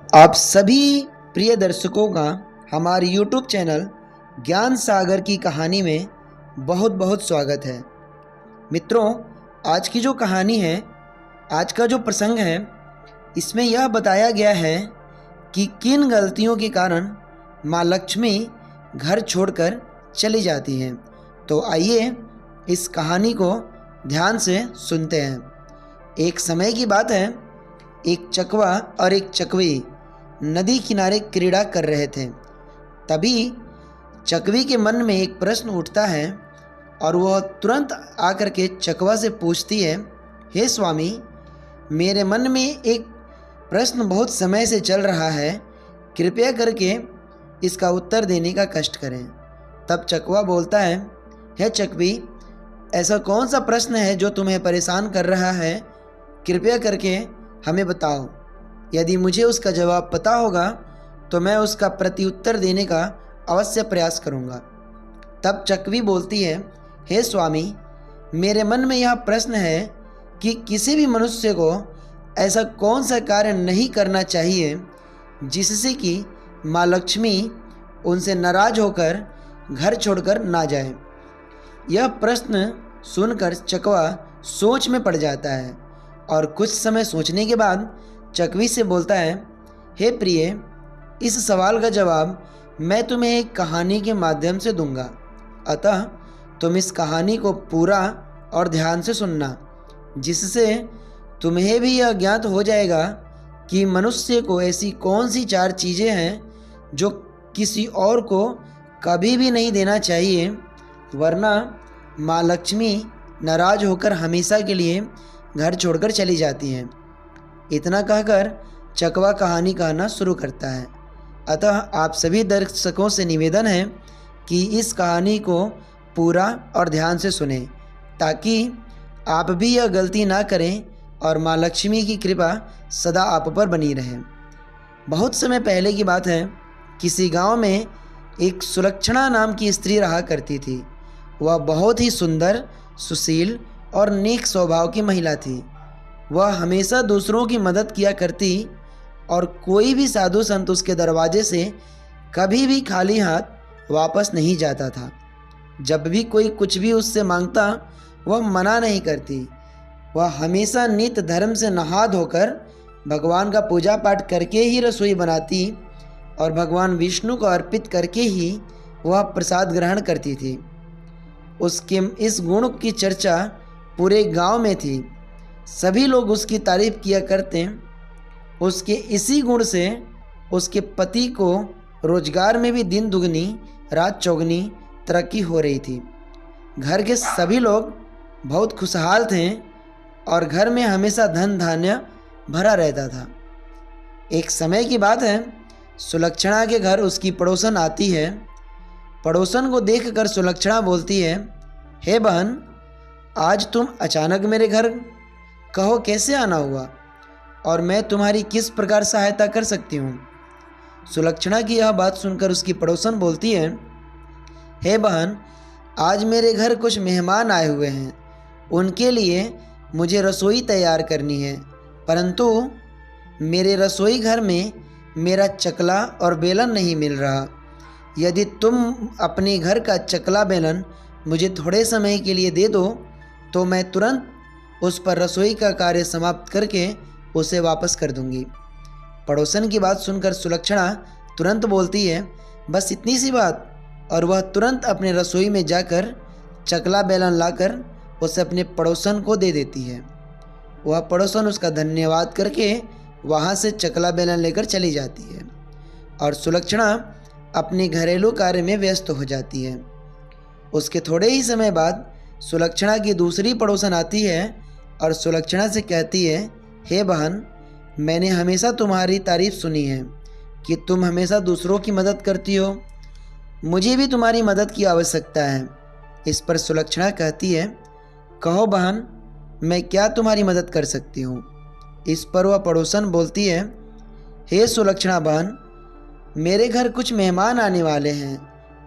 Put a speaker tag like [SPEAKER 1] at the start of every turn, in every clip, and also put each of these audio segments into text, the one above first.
[SPEAKER 1] आप सभी प्रिय दर्शकों का हमारे YouTube चैनल ज्ञान सागर की कहानी में बहुत बहुत स्वागत है। मित्रों, आज की जो कहानी है, आज का जो प्रसंग है, इसमें यह बताया गया है कि किन गलतियों के कारण माँ लक्ष्मी घर छोड़कर चली जाती हैं। तो आइए इस कहानी को ध्यान से सुनते हैं। एक समय की बात है, एक चकवा और एक चकवी नदी किनारे क्रीड़ा कर रहे थे। तभी चकवी के मन में एक प्रश्न उठता है और वह तुरंत आकर के चकवा से पूछती है, हे स्वामी, मेरे मन में एक प्रश्न बहुत समय से चल रहा है, कृपया करके इसका उत्तर देने का कष्ट करें। तब चकवा बोलता है, हे चकवी, ऐसा कौन सा प्रश्न है जो तुम्हें परेशान कर रहा है, कृपया करके हमें बताओ। यदि मुझे उसका जवाब पता होगा तो मैं उसका प्रत्युत्तर देने का अवश्य प्रयास करूंगा। तब चकवी बोलती है, हे स्वामी, मेरे मन में यह प्रश्न है कि किसी भी मनुष्य को ऐसा कौन सा कार्य नहीं करना चाहिए जिससे कि माँ लक्ष्मी उनसे नाराज होकर घर छोड़कर ना जाए। यह प्रश्न सुनकर चकवा सोच में पड़ जाता है और कुछ समय सोचने के बाद चकवी से बोलता है, हे प्रिय, इस सवाल का जवाब मैं तुम्हें एक कहानी के माध्यम से दूंगा, अतः तुम इस कहानी को पूरा और ध्यान से सुनना, जिससे तुम्हें भी यह ज्ञात हो जाएगा कि मनुष्य को ऐसी कौन सी 4 चीज़ें हैं जो किसी और को कभी भी नहीं देना चाहिए, वरना माँ लक्ष्मी नाराज होकर हमेशा के लिए घर छोड़कर चली जाती हैं। इतना कहकर चकवा कहानी कहना शुरू करता है। अतः आप सभी दर्शकों से निवेदन है कि इस कहानी को पूरा और ध्यान से सुनें, ताकि आप भी यह गलती ना करें और माँ लक्ष्मी की कृपा सदा आप पर बनी रहे। बहुत समय पहले की बात है, किसी गांव में एक सुलक्षणा नाम की स्त्री रहा करती थी। वह बहुत ही सुंदर, सुशील और नेक स्वभाव की महिला थी। वह हमेशा दूसरों की मदद किया करती और कोई भी साधु संत उसके दरवाजे से कभी भी खाली हाथ वापस नहीं जाता था। जब भी कोई कुछ भी उससे मांगता, वह मना नहीं करती। वह हमेशा नित्य धर्म से नहा धोकर भगवान का पूजा पाठ करके ही रसोई बनाती और भगवान विष्णु को अर्पित करके ही वह प्रसाद ग्रहण करती थी। उसके इस गुण की चर्चा पूरे गांव में थी। सभी लोग उसकी तारीफ किया करते। उसके इसी गुण से उसके पति को रोजगार में भी दिन दुगनी रात चौगनी तरक्की हो रही थी। घर के सभी लोग बहुत खुशहाल थे और घर में हमेशा धन धान्य भरा रहता था। एक समय की बात है, सुलक्षणा के घर उसकी पड़ोसन आती है। पड़ोसन को देखकर सुलक्षणा बोलती है, हे बहन, आज तुम अचानक मेरे घर, कहो कैसे आना हुआ और मैं तुम्हारी किस प्रकार सहायता कर सकती हूँ। सुलक्षणा की यह बात सुनकर उसकी पड़ोसन बोलती है, हे बहन, आज मेरे घर कुछ मेहमान आए हुए हैं, उनके लिए मुझे रसोई तैयार करनी है, परंतु मेरे रसोई घर में मेरा चकला और बेलन नहीं मिल रहा। यदि तुम अपने घर का चकला बेलन मुझे थोड़े समय के लिए दे दो तो मैं तुरंत उस पर रसोई का कार्य समाप्त करके उसे वापस कर दूंगी। पड़ोसन की बात सुनकर सुलक्षणा तुरंत बोलती है, बस इतनी सी बात, और वह तुरंत अपने रसोई में जाकर चकला बेलन लाकर उसे अपने पड़ोसन को दे देती है। वह पड़ोसन उसका धन्यवाद करके वहाँ से चकला बेलन लेकर चली जाती है और सुलक्षणा अपने घरेलू कार्य में व्यस्त हो जाती है। उसके थोड़े ही समय बाद सुलक्षणा की दूसरी पड़ोसन आती है और सुलक्षणा से कहती है, हे बहन, मैंने हमेशा तुम्हारी तारीफ सुनी है कि तुम हमेशा दूसरों की मदद करती हो। मुझे भी तुम्हारी मदद की आवश्यकता है। इस पर सुलक्षणा कहती है, कहो बहन, मैं क्या तुम्हारी मदद कर सकती हूँ। इस पर वह पड़ोसन बोलती है, हे सुलक्षणा बहन, मेरे घर कुछ मेहमान आने वाले हैं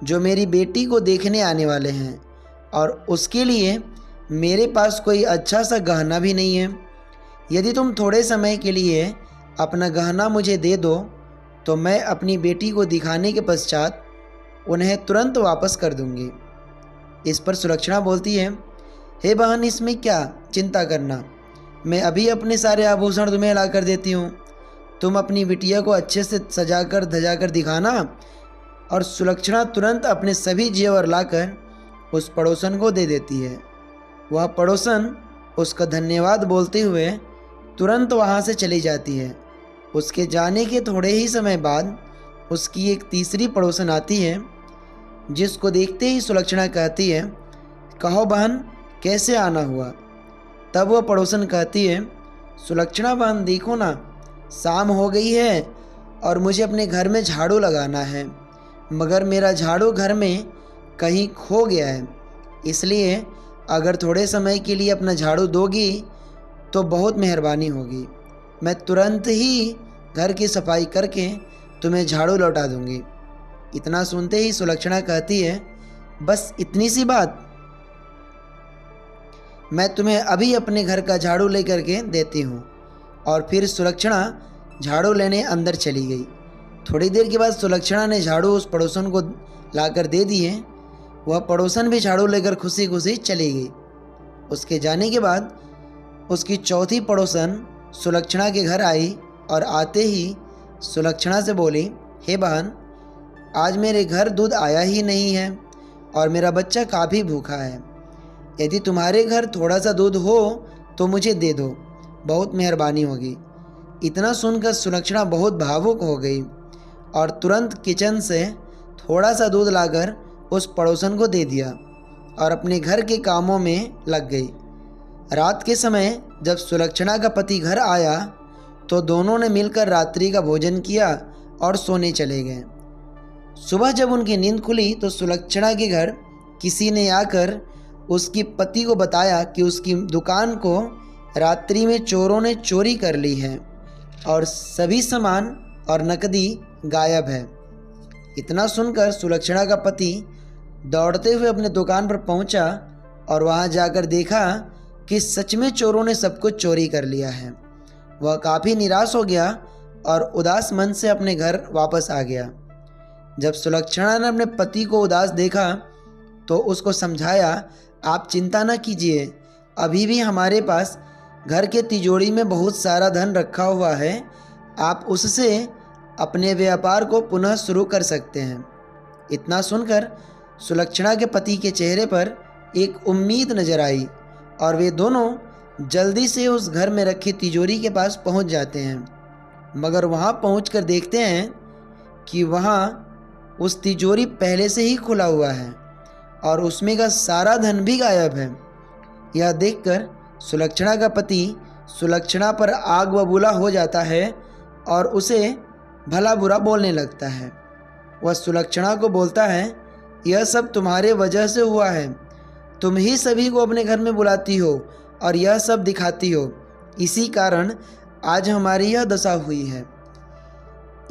[SPEAKER 1] जो मेरी बेटी को देखने आने वाले हैं और उसके लिए मेरे पास कोई अच्छा सा गहना भी नहीं है। यदि तुम थोड़े समय के लिए अपना गहना मुझे दे दो तो मैं अपनी बेटी को दिखाने के पश्चात उन्हें तुरंत वापस कर दूंगी। इस पर सुलक्षणा बोलती है, हे बहन, इसमें क्या चिंता करना, मैं अभी अपने सारे आभूषण तुम्हें ला कर देती हूँ। तुम अपनी बिटिया को अच्छे से सजाकर धजाकर दिखाना। और सुलक्षणा तुरंत अपने सभी जेवर लाकर उस पड़ोसन को दे देती है। वह पड़ोसन उसका धन्यवाद बोलते हुए तुरंत वहाँ से चली जाती है। उसके जाने के थोड़े ही समय बाद उसकी एक तीसरी पड़ोसन आती है, जिसको देखते ही सुलक्षणा कहती है, कहो बहन, कैसे आना हुआ। तब वह पड़ोसन कहती है, सुलक्षणा बहन, देखो ना, शाम हो गई है और मुझे अपने घर में झाड़ू लगाना है, मगर मेरा झाड़ू घर में कहीं खो गया है। इसलिए अगर थोड़े समय के लिए अपना झाड़ू दोगी तो बहुत मेहरबानी होगी। मैं तुरंत ही घर की सफाई करके तुम्हें झाड़ू लौटा दूंगी। इतना सुनते ही सुलक्षणा कहती है, बस इतनी सी बात, मैं तुम्हें अभी अपने घर का झाड़ू लेकर के देती हूँ। और फिर सुलक्षणा झाड़ू लेने अंदर चली गई। थोड़ी देर के बाद सुलक्षणा ने झाड़ू उस पड़ोसन को लाकर दे दिए। वह पड़ोसन भी झाड़ू लेकर खुशी खुशी चली गई। उसके जाने के बाद उसकी चौथी पड़ोसन सुलक्षणा के घर आई और आते ही सुलक्षणा से बोली, हे बहन, आज मेरे घर दूध आया ही नहीं है और मेरा बच्चा काफ़ी भूखा है। यदि तुम्हारे घर थोड़ा सा दूध हो तो मुझे दे दो, बहुत मेहरबानी होगी। इतना सुनकर सुलक्षणा बहुत भावुक हो गई और तुरंत किचन से थोड़ा सा दूध लाकर उस पड़ोसन को दे दिया और अपने घर के कामों में लग गई। रात के समय जब सुलक्षणा का पति घर आया तो दोनों ने मिलकर रात्रि का भोजन किया और सोने चले गए। सुबह जब उनकी नींद खुली तो सुलक्षणा के घर किसी ने आकर उसकी पति को बताया कि उसकी दुकान को रात्रि में चोरों ने चोरी कर ली है और सभी सामान और नकदी गायब है। इतना सुनकर सुलक्षणा का पति दौड़ते हुए अपने दुकान पर पहुंचा और वहां जाकर देखा कि सच में चोरों ने सब कुछ चोरी कर लिया है। वह काफ़ी निराश हो गया और उदास मन से अपने घर वापस आ गया। जब सुलक्षणा ने अपने पति को उदास देखा तो उसको समझाया, आप चिंता न कीजिए, अभी भी हमारे पास घर के तिजोरी में बहुत सारा धन रखा हुआ है, आप उससे अपने व्यापार को पुनः शुरू कर सकते हैं। इतना सुनकर सुलक्षणा के पति के चेहरे पर एक उम्मीद नजर आई और वे दोनों जल्दी से उस घर में रखी तिजोरी के पास पहुंच जाते हैं। मगर वहां पहुंचकर देखते हैं कि वहां उस तिजोरी पहले से ही खुला हुआ है और उसमें का सारा धन भी गायब है। यह देखकर सुलक्षणा का पति सुलक्षणा पर आग बबूला हो जाता है और उसे भला बुरा बोलने लगता है। वह सुलक्षणा को बोलता है, यह सब तुम्हारे वजह से हुआ है, तुम ही सभी को अपने घर में बुलाती हो और यह सब दिखाती हो, इसी कारण आज हमारी यह दशा हुई है।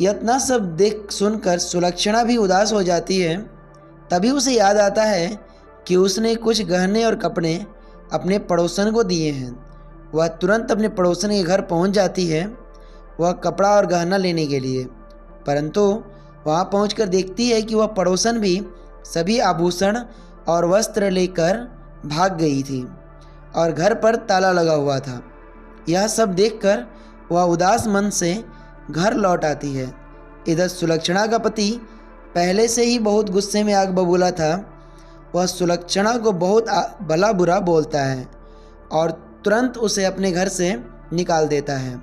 [SPEAKER 1] इतना सब देख सुनकर सुलक्षणा भी उदास हो जाती है। तभी उसे याद आता है कि उसने कुछ गहने और कपड़े अपने पड़ोसन को दिए हैं। वह तुरंत अपने पड़ोसन के घर पहुंच जाती है, वह कपड़ा और गहना लेने के लिए, परंतु वहां पहुंचकर देखती है कि वह पड़ोसन भी सभी आभूषण और वस्त्र लेकर भाग गई थी और घर पर ताला लगा हुआ था। यह सब देखकर वह उदास मन से घर लौट आती है। इधर सुलक्षणा का पति पहले से ही बहुत गुस्से में आग बबूला था। वह सुलक्षणा को बहुत भला बुरा बोलता है और तुरंत उसे अपने घर से निकाल देता है।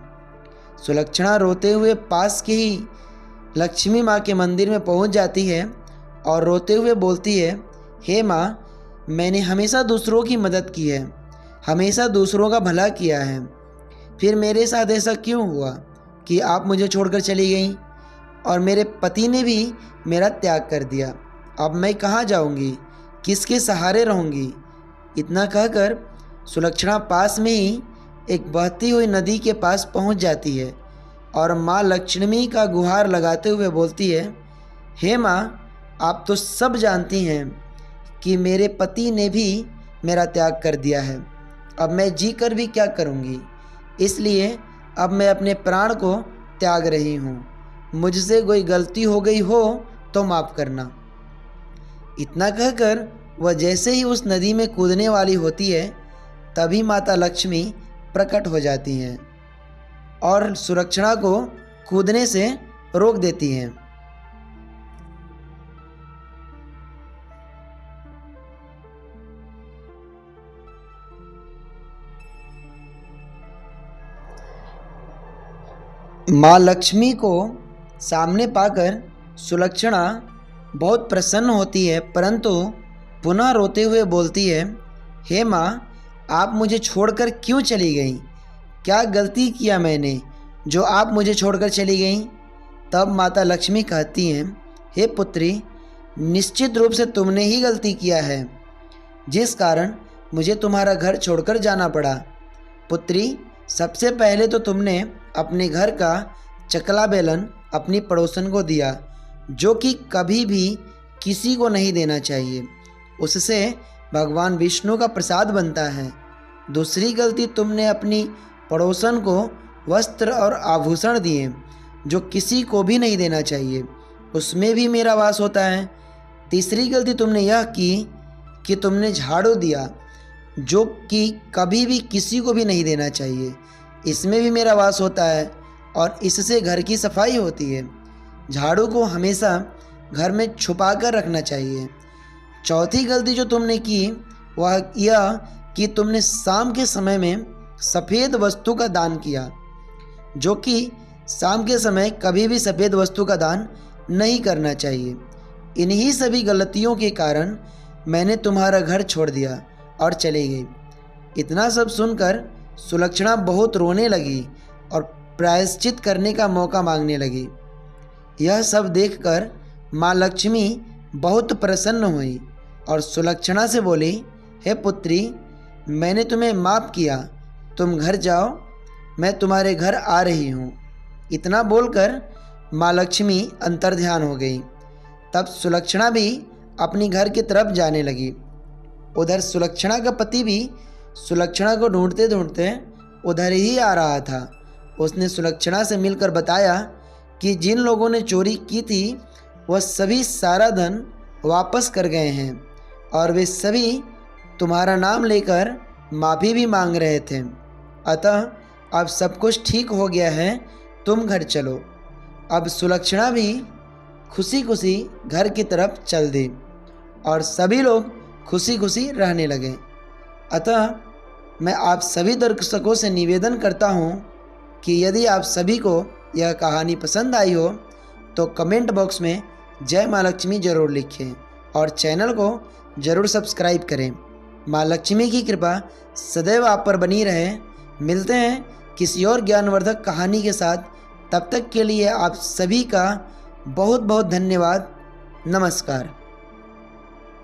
[SPEAKER 1] सुलक्षणा रोते हुए पास के ही लक्ष्मी माँ के मंदिर में पहुँच जाती है और रोते हुए बोलती है, हे माँ, मैंने हमेशा दूसरों की मदद की है, हमेशा दूसरों का भला किया है, फिर मेरे साथ ऐसा क्यों हुआ कि आप मुझे छोड़कर चली गईं और मेरे पति ने भी मेरा त्याग कर दिया। अब मैं कहाँ जाऊँगी, किसके सहारे रहूँगी। इतना कहकर सुलक्षणा पास में ही एक बहती हुई नदी के पास पहुँच जाती है और माँ लक्ष्मी का गुहार लगाते हुए बोलती है, हे माँ, आप तो सब जानती हैं कि मेरे पति ने भी मेरा त्याग कर दिया है, अब मैं जी कर भी क्या करूँगी, इसलिए अब मैं अपने प्राण को त्याग रही हूँ। मुझसे कोई गलती हो गई हो तो माफ़ करना। इतना कहकर वह जैसे ही उस नदी में कूदने वाली होती है, तभी माता लक्ष्मी प्रकट हो जाती हैं और सुलक्षणा को कूदने से रोक देती हैं। माँ लक्ष्मी को सामने पाकर सुलक्षणा बहुत प्रसन्न होती है, परंतु पुनः रोते हुए बोलती है, हे माँ, आप मुझे छोड़कर क्यों चली गईं? क्या गलती किया मैंने जो आप मुझे छोड़कर चली गईं? तब माता लक्ष्मी कहती हैं, हे पुत्री, निश्चित रूप से तुमने ही गलती किया है, जिस कारण मुझे तुम्हारा घर छोड़कर जाना पड़ा। पुत्री, सबसे पहले तो तुमने अपने घर का चकला बेलन अपनी पड़ोसन को दिया, जो कि कभी भी किसी को नहीं देना चाहिए। उससे भगवान विष्णु का प्रसाद बनता है। दूसरी गलती, तुमने अपनी पड़ोसन को वस्त्र और आभूषण दिए, जो किसी को भी नहीं देना चाहिए, उसमें भी मेरा वास होता है। तीसरी गलती तुमने यह की कि तुमने झाड़ू दिया, जो कि कभी भी किसी को भी नहीं देना चाहिए, इसमें भी मेरा वास होता है और इससे घर की सफाई होती है। झाड़ू को हमेशा घर में छुपा कर रखना चाहिए। चौथी गलती जो तुमने की वह यह कि तुमने शाम के समय में सफ़ेद वस्तु का दान किया, जो कि शाम के समय कभी भी सफ़ेद वस्तु का दान नहीं करना चाहिए। इन्हीं सभी गलतियों के कारण मैंने तुम्हारा घर छोड़ दिया और चली गई। इतना सब सुनकर सुलक्षणा बहुत रोने लगी और प्रायश्चित करने का मौका मांगने लगी। यह सब देखकर माँ लक्ष्मी बहुत प्रसन्न हुई और सुलक्षणा से बोली, हे पुत्री, मैंने तुम्हें माफ़ किया, तुम घर जाओ, मैं तुम्हारे घर आ रही हूँ। इतना बोलकर माँ लक्ष्मी अंतर्ध्यान हो गई। तब सुलक्षणा भी अपनी घर की तरफ जाने लगी। उधर सुलक्षणा का पति भी सुलक्षणा को ढूंढते ढूंढते उधर ही आ रहा था। उसने सुलक्षणा से मिलकर बताया कि जिन लोगों ने चोरी की थी वह सभी सारा धन वापस कर गए हैं और वे सभी तुम्हारा नाम लेकर माफ़ी भी मांग रहे थे। अतः अब सब कुछ ठीक हो गया है, तुम घर चलो। अब सुलक्षणा भी खुशी खुशी घर की तरफ चल दी और सभी लोग खुशी खुशी रहने लगे। अतः मैं आप सभी दर्शकों से निवेदन करता हूँ कि यदि आप सभी को यह कहानी पसंद आई हो तो कमेंट बॉक्स में जय माँ लक्ष्मी ज़रूर लिखें और चैनल को ज़रूर सब्सक्राइब करें। माँ लक्ष्मी की कृपा सदैव आप पर बनी रहे। मिलते हैं किसी और ज्ञानवर्धक कहानी के साथ। तब तक के लिए आप सभी का बहुत बहुत धन्यवाद। नमस्कार।